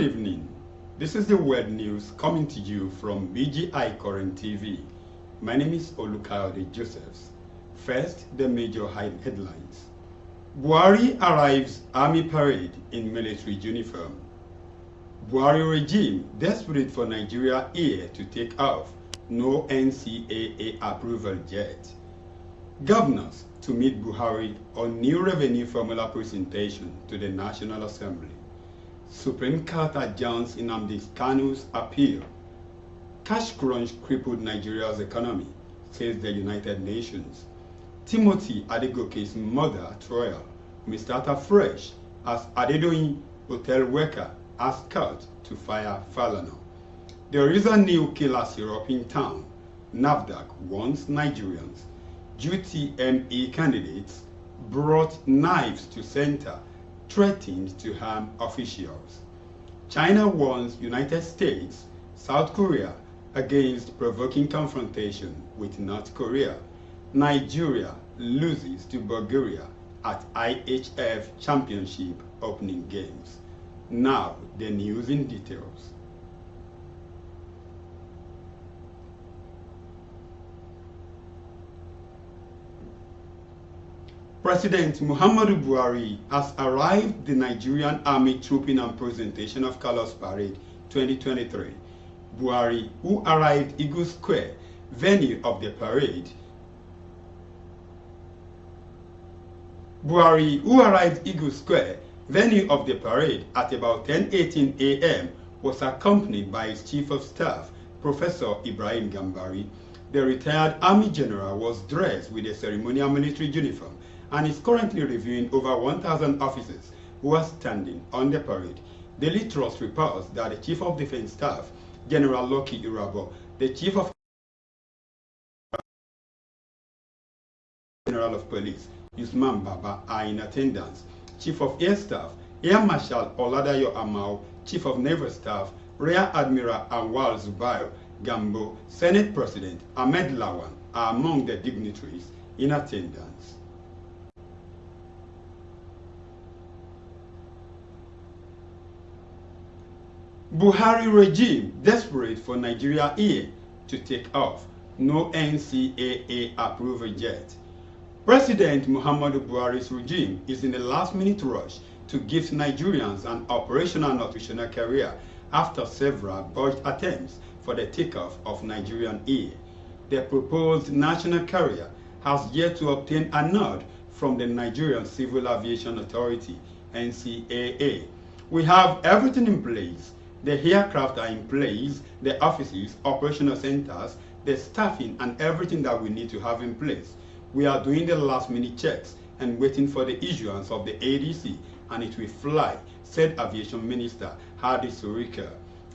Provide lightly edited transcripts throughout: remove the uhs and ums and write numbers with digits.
Good evening. This is the world news coming to you from BGI Current TV. My name is Olukayode Josephs. First, the major headlines. Buhari arrives army parade in military uniform. Buhari regime desperate for Nigeria air to take off. No NCAA approval yet. Governors to meet Buhari on new revenue formula presentation to the National Assembly. Supreme Court adjourns Nnamdi Kanu's appeal. Cash crunch crippled Nigeria's economy, says the United Nations. Timothy Adegoke's mother, trial, may start afresh as Adedoyin hotel worker asked court to fire Falana. There is a new killer syrup in town. NAFDAC warns Nigerians. UTME candidates brought knives to center, threatened to harm officials. China warns United States, South Korea against provoking confrontation with North Korea. Nigeria loses to Bulgaria at IHF Championship opening games. Now, the news in details. President Muhammadu Buhari has arrived the Nigerian Army Trooping and Presentation of Colors Parade 2023. Buhari, who arrived Eagle Square, venue of the parade, at about 10:18 a.m. was accompanied by his Chief of Staff, Professor Ibrahim Gambari. The retired Army General was dressed with a ceremonial military uniform and is currently reviewing over 1,000 officers who are standing on the parade. Daily Trust reports that the Chief of Defense Staff, General Lucky Irabo, the Chief of General of Police, Usman Baba, are in attendance. Chief of Air Staff, Air Marshal Oladayo Amao, Chief of Naval Staff, Rear Admiral Anwar Zubair Gambo, Senate President Ahmed Lawan are among the dignitaries in attendance. Buhari regime desperate for Nigeria air to take off. No NCAA approval yet. President Muhammadu Buhari's regime is in a last-minute rush to give Nigerians an operational nutritional career after several botched attempts for the takeoff of Nigerian air. The proposed national carrier has yet to obtain a nod from the Nigerian Civil Aviation Authority, NCAA. We have everything in place. The aircraft are in place, the offices, operational centers, the staffing, and everything that we need to have in place. We are doing the last-minute checks and waiting for the issuance of the ADC, and it will fly, said Aviation Minister Hadi Sirika.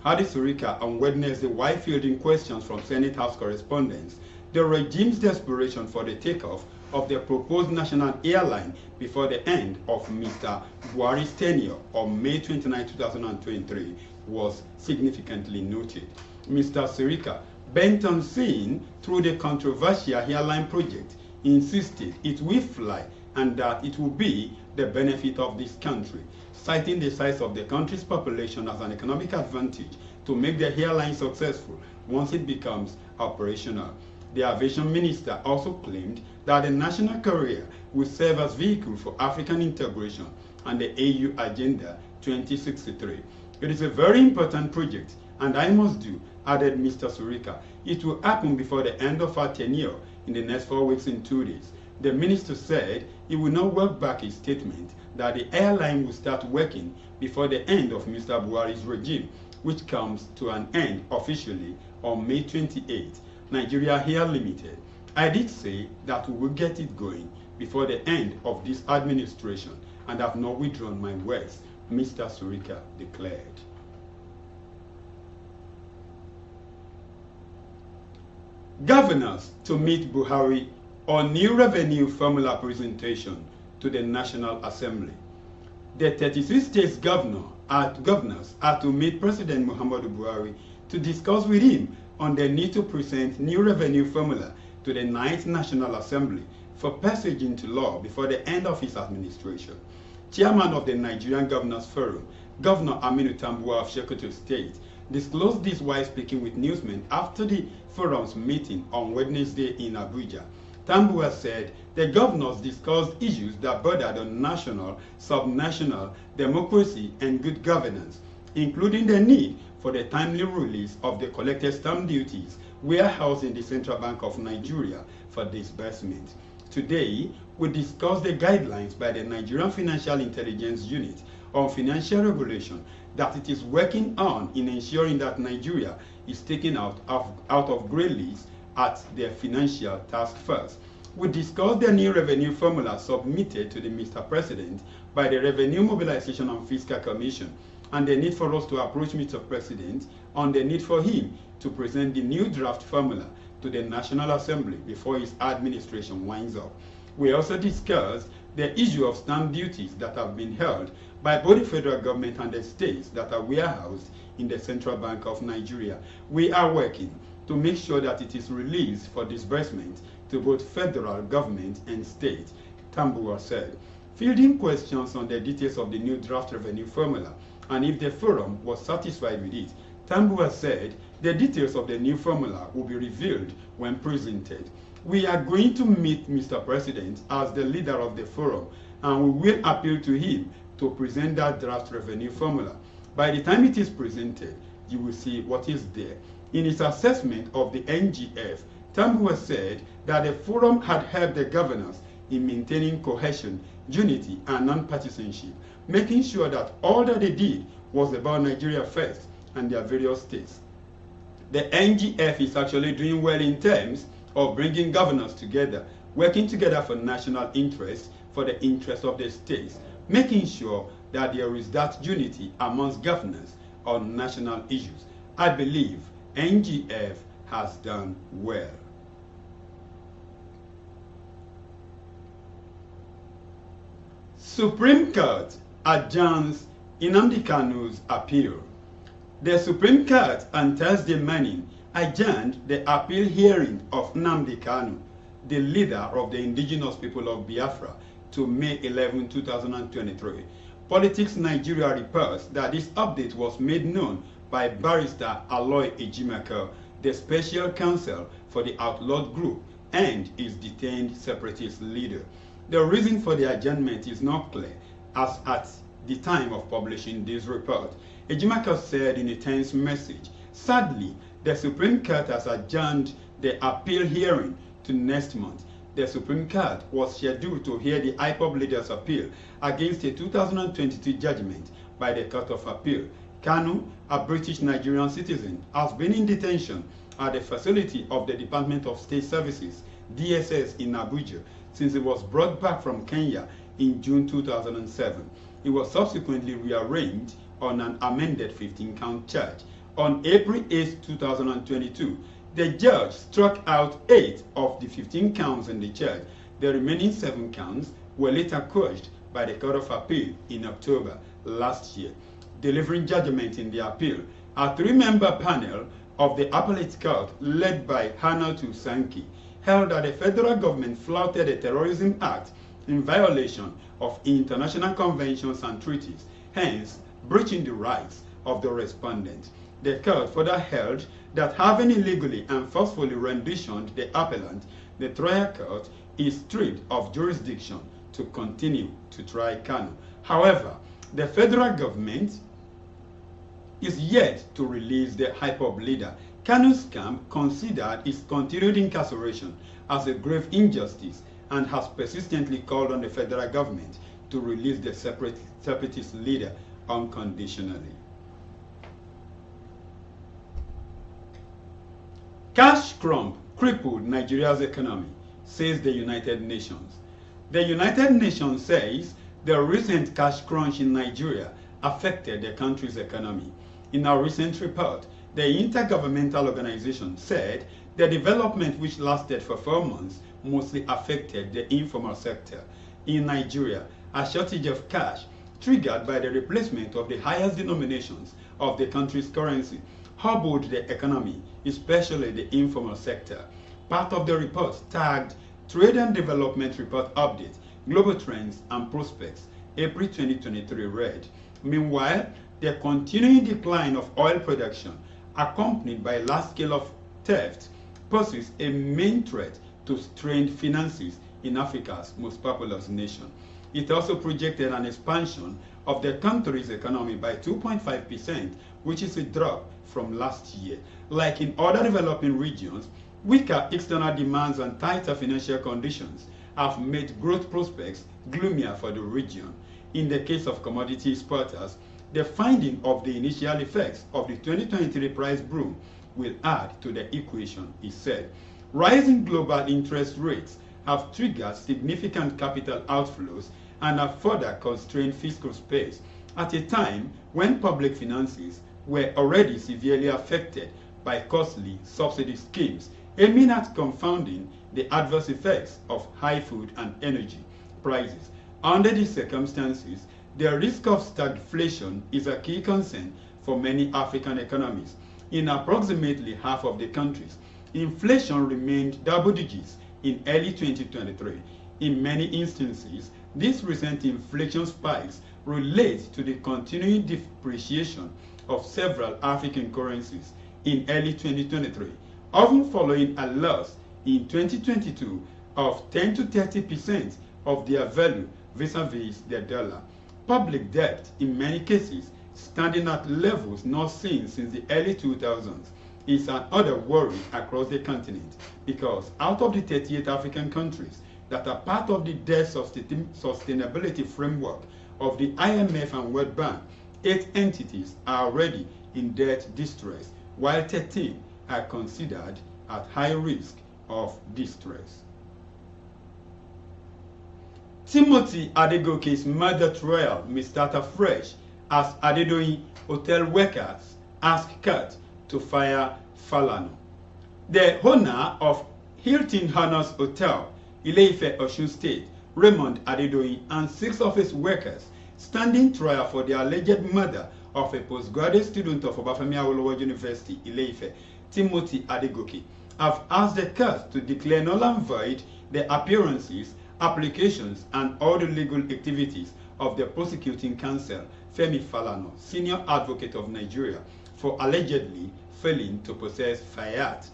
Hadi Sirika on Wednesday, while fielding questions from Senate House correspondents, the regime's desperation for the takeoff of the proposed national airline before the end of Mr. Buhari's tenure on May 29, 2023 was significantly noted. Mr. Sirika, bent on seeing through the controversial airline project, insisted it will fly and that it will be the benefit of this country, citing the size of the country's population as an economic advantage to make the airline successful once it becomes operational. The aviation minister also claimed that the national carrier will serve as vehicle for African integration and the AU Agenda 2063. It is a very important project, and I must do, added Mr. Sirika. It will happen before the end of our tenure in the next 4 weeks and 2 days. The minister said he will not walk back his statement that the airline will start working before the end of Mr. Buhari's regime, which comes to an end officially on May 28. Nigeria Air Limited. I did say that we will get it going before the end of this administration and have not withdrawn my words, Mr. Sirika declared. Governors to meet Buhari on new revenue formula presentation to the National Assembly. The 36 states governors are to meet President Muhammadu Buhari to discuss with him on the need to present new revenue formula to the 9th National Assembly for passage into law before the end of his administration. chairman of the Nigerian Governors Forum, Governor Aminu Tambuwal of Sokoto State, disclosed this while speaking with newsmen after the forum's meeting on Wednesday in Abuja. Tambuwal said the governors discussed issues that bordered on national, subnational, democracy, and good governance, including the need for the timely release of the collected stamp duties warehoused in the Central Bank of Nigeria for disbursement. Today, we discuss the guidelines by the Nigerian Financial Intelligence Unit on financial regulation that it is working on in ensuring that Nigeria is taken out of grey list at the Financial Task Force. We discussed the new revenue formula submitted to the Mr. President by the Revenue Mobilization and Fiscal Commission and the need for us to approach Mr. President on the need for him to present the new draft formula to the National Assembly before his administration winds up. We also discussed the issue of stamp duties that have been held by both the federal government and the states that are warehoused in the Central Bank of Nigeria. We are working to make sure that it is released for disbursement to both federal government and state, Tambuwal said. Fielding questions on the details of the new draft revenue formula and if the forum was satisfied with it, Tambuwal said the details of the new formula will be revealed when presented. We are going to meet Mr. President as the leader of the forum, and we will appeal to him to present that draft revenue formula. By the time it is presented, you will see what is there. In his assessment of the NGF, Tambuwal said that the forum had helped the governors in maintaining cohesion, unity, and non-partisanship, making sure that all that they did was about Nigeria first and their various states. The NGF is actually doing well in terms of bringing governors together, working together for national interests, for the interests of the states, making sure that there is that unity amongst governors on national issues. I believe NGF has done well. Supreme Court adjourns Nnamdi Kanu's appeal. The Supreme Court on Thursday morning adjourned the appeal hearing of Nnamdi Kanu, the leader of the indigenous people of Biafra, to May 11, 2023. Politics Nigeria reports that this update was made known by Barrister Aloy Ejimaka, the special counsel for the outlawed group and its detained separatist leader. The reason for the adjournment is not clear, as at the time of publishing this report. Ejimaka said in a tense message, sadly, the Supreme Court has adjourned the appeal hearing to next month. The Supreme Court was scheduled to hear the IPOB leader's appeal against a 2022 judgment by the Court of Appeal. Kanu, a British Nigerian citizen, has been in detention at the facility of the Department of State Services, DSS, in Abuja since he was brought back from Kenya in June 2007. He was subsequently rearranged on an amended 15-count charge. On April 8, 2022, the judge struck out 8 of the 15 counts in the charge. The remaining 7 counts were later quashed by the Court of Appeal in October last year. Delivering judgment in the appeal, a 3-member panel of the Appellate Court, led by Hannatu Sankey, held that the federal government flouted the Terrorism Act in violation of international conventions and treaties, hence breaching the rights of the respondent. The court further held that having illegally and forcefully renditioned the appellant, the trial court is stripped of jurisdiction to continue to try Kanu. However, the federal government is yet to release the IPOB leader. Kanu's camp considered his continued incarceration as a grave injustice and has persistently called on the federal government to release the separatist leader unconditionally. Cash crump crippled Nigeria's economy, says the United Nations. The United Nations says the recent cash crunch in Nigeria affected the country's economy. In a recent report, the intergovernmental organization said the development, which lasted for 4 months, mostly affected the informal sector. In Nigeria, a shortage of cash, triggered by the replacement of the highest denominations of the country's currency, hobbled the economy, especially the informal sector. Part of the report tagged Trade and Development Report Update, Global Trends and Prospects, April 2023 read. Meanwhile, the continuing decline of oil production, accompanied by large scale of theft, poses a main threat to strained finances in Africa's most populous nation. It also projected an expansion of the country's economy by 2.5%, which is a drop from last year. Like in other developing regions, weaker external demands and tighter financial conditions have made growth prospects gloomier for the region. In the case of commodity exporters, the finding of the initial effects of the 2023 price boom will add to the equation, he said. Rising global interest rates have triggered significant capital outflows and have further constrained fiscal space at a time when public finances were already severely affected by costly subsidy schemes aiming at confounding the adverse effects of high food and energy prices. Under these circumstances, the risk of stagflation is a key concern for many African economies. In approximately half of the countries, inflation remained double digits in early 2023. In many instances, these recent inflation spikes relate to the continuing depreciation of several African currencies in early 2023, often following a loss in 2022 of 10 to 30% of their value vis-a-vis the dollar. Public debt, in many cases, standing at levels not seen since the early 2000s, is another worry across the continent because out of the 38 African countries that are part of the debt sustainability framework of the IMF and World Bank, 8 entities are already in debt distress, while 13 are considered at high risk of distress. Timothy Adegoke's murder trial may start afresh as Adedoyin hotel workers ask CAT to fire Falana. The owner of Hilton Honors Hotel, Ile-Ife, Osun State, Raymond Adedoyin, and 6 of his workers standing trial for the alleged murder of a postgraduate student of Obafemi Awolowo University, Ile-Ife, Timothy Adegoke, have asked the court to declare null and void the appearances, applications, and all the legal activities of the prosecuting counsel, Femi Falana, senior advocate of Nigeria, for allegedly failing to possess fiat.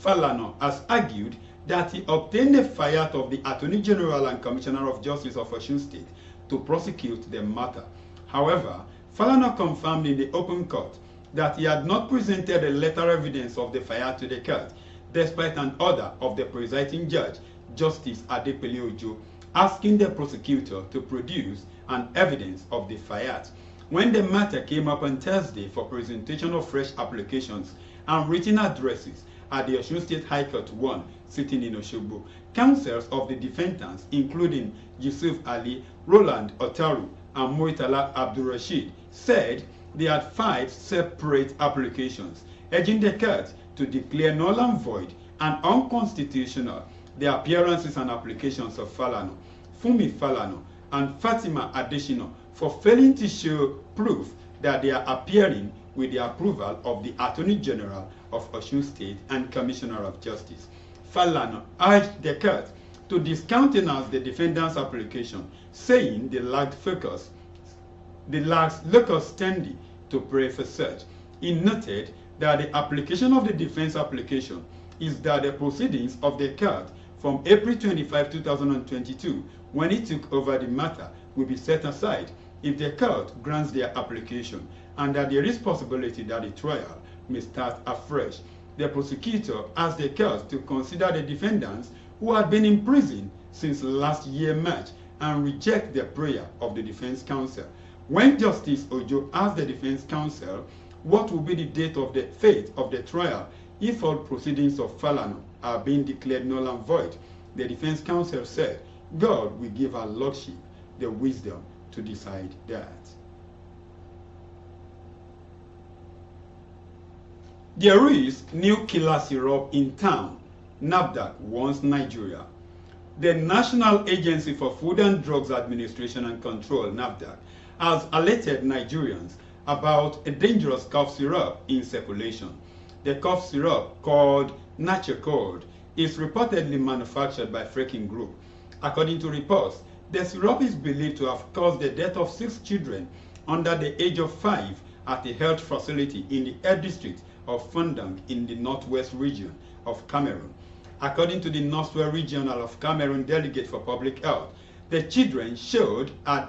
Falana has argued that he obtained the fiat of the Attorney General and Commissioner of Justice of Osun State to prosecute the matter. However, Falana confirmed in the open court that he had not presented a letter evidence of the fiat to the court, despite an order of the presiding judge, Justice Adepele Ojo, asking the prosecutor to produce an evidence of the fiat. When the matter came up on Thursday for presentation of fresh applications and written addresses at the Osun State High Court 1 sitting in Osogbo, counsels of the defendants, including Yusuf Ali, Roland Otaru, and Moitala Abdurrashid, said they had 5 separate applications, urging the court to declare null and void and unconstitutional the appearances and applications of Falana, Fumi Falana, and Fatima Adesina for failing to show proof that they are appearing with the approval of the Attorney General of Osun State and Commissioner of Justice. Falana urged the court to discountenance the defendant's application, saying they lacked focus, they lacked locus standi to pray for such. He noted that the application of the defense application is that the proceedings of the court from April 25, 2022, when he took over the matter, will be set aside if the court grants their application, and that there is possibility that the trial may start afresh. The prosecutor asked the court to consider the defendants who had been in prison since last year March and reject the prayer of the defense counsel. When Justice Ojo asked the defense counsel what will be the date of the fate of the trial if all proceedings of Falana are being declared null and void, the defense counsel said, God will give our lordship the wisdom to decide that. There is new killer syrup in town, NAFDAC warns Nigeria. The National Agency for Food and Drugs Administration and Control, NAFDAC, has alerted Nigerians about a dangerous cough syrup in circulation. The cough syrup, called Naturecord, is reportedly manufactured by Fracking Group. According to reports, The syrup is believed to have caused the death of 6 children under the age of 5 at a health facility in the Air District of Fundang in the northwest region of Cameroon. According to the Northwest Regional of Cameroon Delegate for Public Health, the children showed a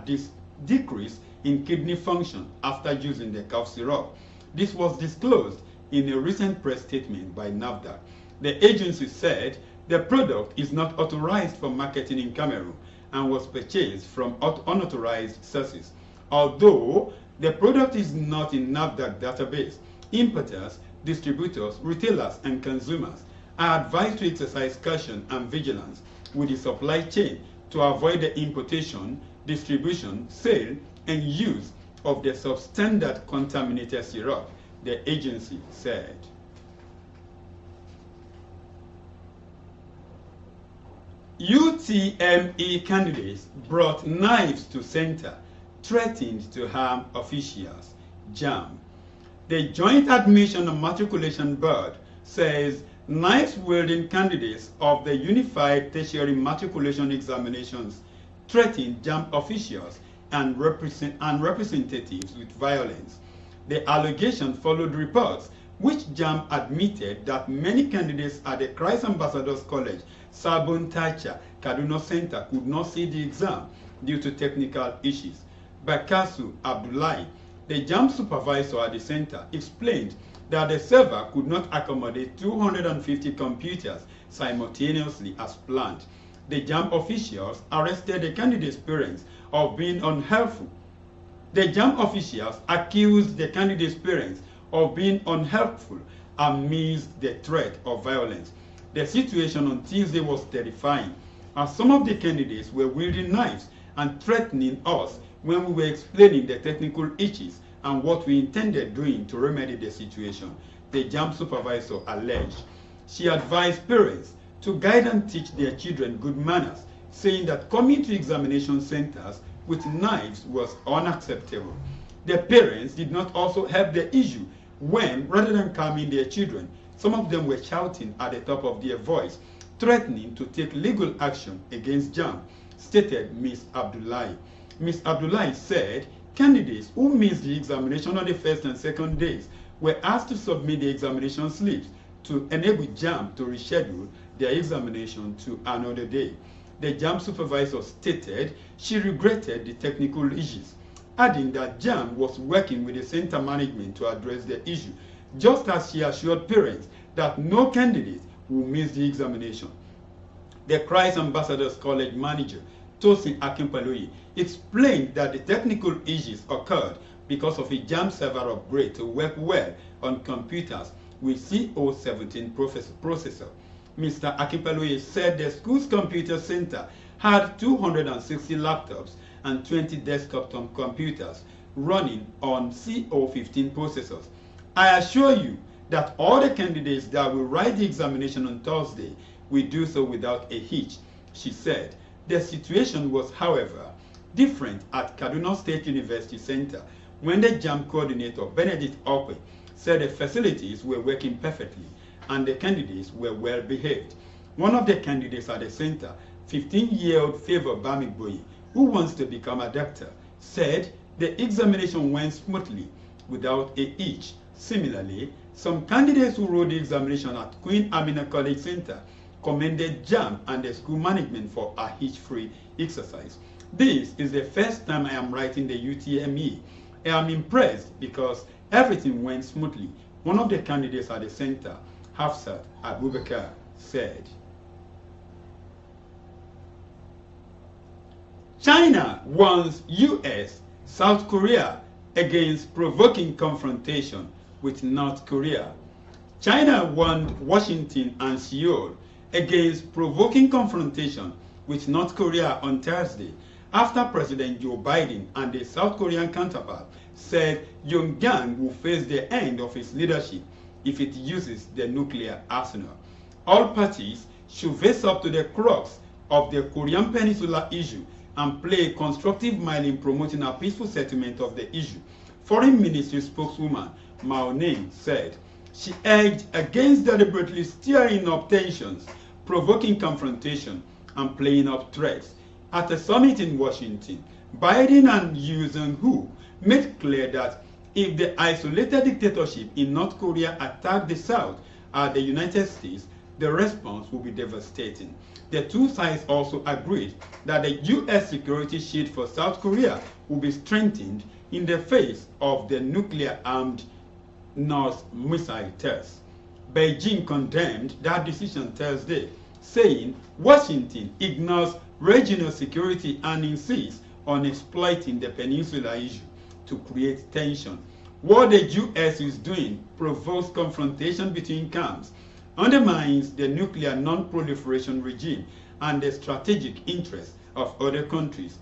decrease in kidney function after using the cough syrup. This was disclosed in a recent press statement by NAFDAC. The agency said the product is not authorized for marketing in Cameroon and was purchased from unauthorized sources. Although the product is not in NAFDAC database, importers, distributors, retailers, and consumers are advised to exercise caution and vigilance with the supply chain to avoid the importation, distribution, sale, and use of the substandard contaminated syrup, the agency said. UTME candidates brought knives to center, threatened to harm officials. JAM. The Joint Admission and Matriculation Board says knives-wielding candidates of the Unified Tertiary Matriculation Examinations threatened JAM officials and representatives with violence. The allegation followed reports which JAM admitted that many candidates at the Christ Ambassadors College, Sabon Tacha, Kaduna Center could not see the exam due to technical issues. Bakasu Abdullahi, the JAM supervisor at the center, explained that the server could not accommodate 250 computers simultaneously as planned. The JAM officials arrested the candidates' parents of being unhelpful. The JAM officials accused the candidates' parents of being unhelpful amidst the threat of violence. The situation on Tuesday was terrifying, as some of the candidates were wielding knives and threatening us when we were explaining the technical issues and what we intended doing to remedy the situation, the JAM supervisor alleged. She advised parents to guide and teach their children good manners, saying that coming to examination centers with knives was unacceptable. The parents did not also help the issue when, rather than calming their children, some of them were shouting at the top of their voice, threatening to take legal action against JAM, stated Ms. Abdullahi. Ms. Abdullahi said candidates who missed the examination on the first and second days were asked to submit the examination slips to enable JAM to reschedule their examination to another day. The JAM supervisor stated she regretted the technical issues, adding that JAM was working with the center management to address the issue, just as she assured parents that no candidate will miss the examination. The Christ Ambassadors College manager, Tosin Akinpaloye, explained that the technical issues occurred because of a JAM server upgrade to work well on computers with CO17 processor. Mr. Akinpaloye said the school's computer center had 260 laptops and 20 desktop computers running on CO15 processors. I assure you that all the candidates that will write the examination on Thursday will do so without a hitch, she said. The situation was, however, different at Kaduna State University Center when the JAM coordinator, Benedict Okwe, said the facilities were working perfectly and the candidates were well behaved. One of the candidates at the center, 15-year-old Favor Bamigboye, who wants to become a doctor, said the examination went smoothly without a hitch. Similarly, some candidates who wrote the examination at Queen Amina College Center commended JAM and the school management for a hitch-free exercise. This is the first time I am writing the UTME. I am impressed because everything went smoothly, one of the candidates at the center, Hafsat Abubakar, said. China warns US, South Korea against provoking confrontation with North Korea. China warned Washington and Seoul against provoking confrontation with North Korea on Thursday after President Joe Biden and the South Korean counterpart said Pyongyang will face the end of its leadership if it uses the nuclear arsenal. All parties should face up to the crux of the Korean Peninsula issue and play a constructive mile in promoting a peaceful settlement of the issue, Foreign Ministry spokeswoman Mao Ning said. She urged against deliberately stirring up tensions, provoking confrontation, and playing up threats. At a summit in Washington, Biden and Yu Jong-un made clear that if the isolated dictatorship in North Korea attacked the South and the United States, the response will be devastating. The two sides also agreed that the U.S. security shield for South Korea will be strengthened in the face of the nuclear-armed North missile test. Beijing condemned that decision Thursday, saying Washington ignores regional security and insists on exploiting the peninsula issue to create tension. What the U.S. is doing provokes confrontation between camps, undermines the nuclear non-proliferation regime and the strategic interests of other countries.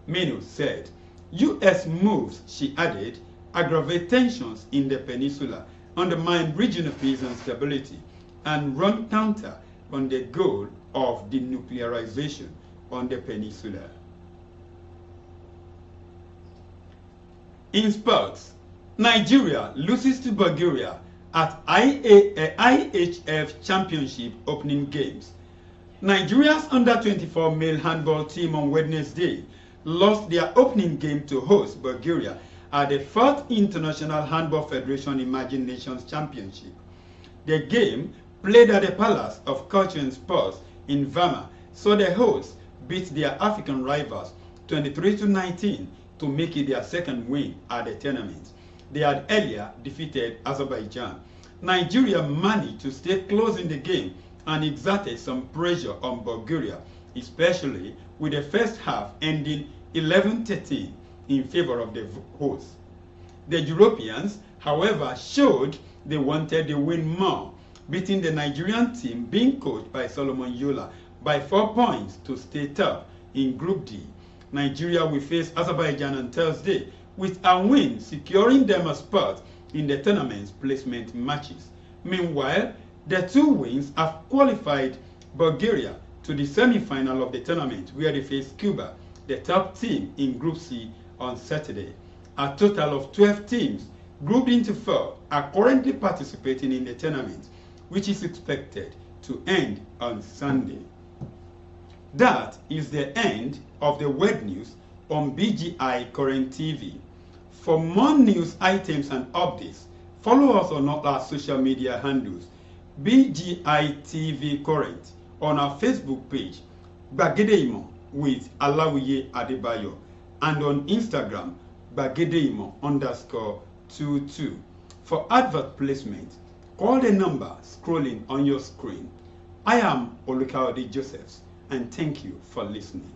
Menu said, U.S. moves, she added, aggravate tensions in the peninsula, undermine regional peace and stability, and run counter on the goal of denuclearization on the peninsula. In sports, Nigeria loses to Bulgaria at IHF Championship opening games. Nigeria's under-24 male handball team on Wednesday lost their opening game to host Bulgaria at the 4th International Handball Federation Emerging Nations Championship. The game, played at the Palace of Culture and Sports in Varna, saw the hosts beat their African rivals 23-19 to make it their second win at the tournament. They had earlier defeated Azerbaijan. Nigeria managed to stay close in the game and exerted some pressure on Bulgaria, especially with the first half ending 11-13 in favor of the hosts. The Europeans, however, showed they wanted the win more, beating the Nigerian team being coached by Solomon Yola by 4 points to stay top in Group D. Nigeria will face Azerbaijan on Thursday, with a win securing them a spot in the tournament's placement matches. Meanwhile, the two wins have qualified Bulgaria to the semi-final of the tournament, where they face Cuba, the top team in Group C, on Saturday. A total of 12 teams, grouped into 4, are currently participating in the tournament, which is expected to end on Sunday. That is the end of the World News on BGI Current TV. For more news items and updates, follow us on all our social media handles, BGI TV Current, on our Facebook page, Bagedeimo with Alawiye Adebayo, and on Instagram, Bagedeimo_22. For advert placement, call the number scrolling on your screen. I am Olukaode Josephs, and thank you for listening.